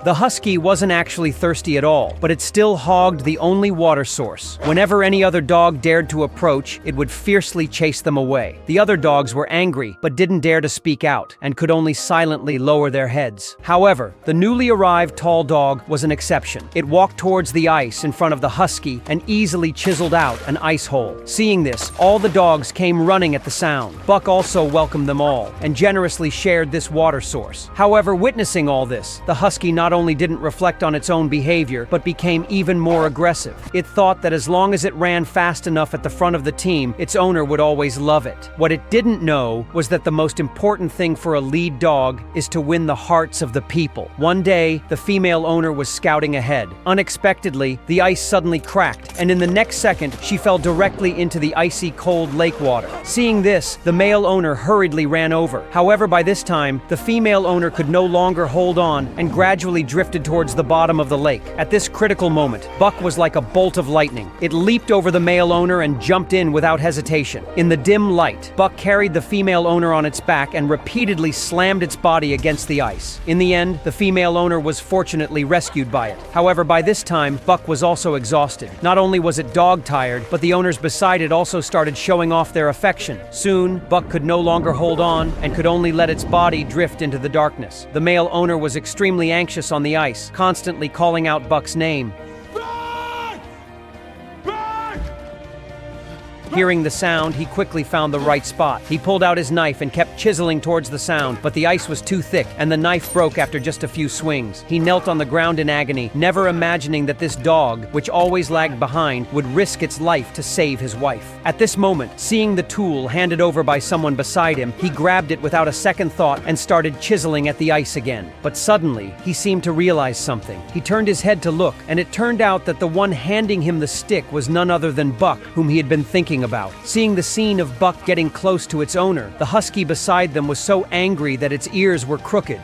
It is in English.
The husky wasn't actually thirsty at all, but it still hogged the only water source. Whenever any other dog dared to approach, it would fiercely chase them away. The other dogs were angry, but didn't dare to speak out, and could only silently lower their heads. However, the newly arrived tall dog was an exception. It walked towards the ice in front of the husky and easily chiseled out an ice hole. Seeing this, all the dogs came running at the sound. Buck also welcomed them all, and generously shared this water source. However, witnessing all this, the husky not only didn't reflect on its own behavior, but became even more aggressive. It thought that as long as it ran fast enough at the front of the team, its owner would always love it. What it didn't know was that the most important thing for a lead dog is to win the hearts of the people. One day, the female owner was scouting ahead. Unexpectedly, the ice suddenly cracked, and in the next second, she fell directly into the icy cold lake water. Seeing this, the male owner hurriedly ran over. However, by this time, the female owner could no longer hold on and gradually drifted towards the bottom of the lake. At this critical moment, Buck was like a bolt of lightning. It leaped over the male owner and jumped in without hesitation. In the dim light, Buck carried the female owner on its back and repeatedly slammed its body against the ice. In the end, the female owner was fortunately rescued by it. However, by this time, Buck was also exhausted. Not only was it dog-tired, but the owners beside it also started showing off their affection. Soon, Buck could no longer hold on and could only let its body drift into the darkness. The male owner was extremely anxious on the ice, constantly calling out Buck's name. Hearing the sound, he quickly found the right spot. He pulled out his knife and kept chiseling towards the sound, but the ice was too thick, and the knife broke after just a few swings. He knelt on the ground in agony, never imagining that this dog, which always lagged behind, would risk its life to save his wife. At this moment, seeing the tool handed over by someone beside him, he grabbed it without a second thought and started chiseling at the ice again. But suddenly, he seemed to realize something. He turned his head to look, and it turned out that the one handing him the stick was none other than Buck, whom he had been thinking about. Seeing the scene of Buck getting close to its owner, the husky beside them was so angry that its ears were crooked.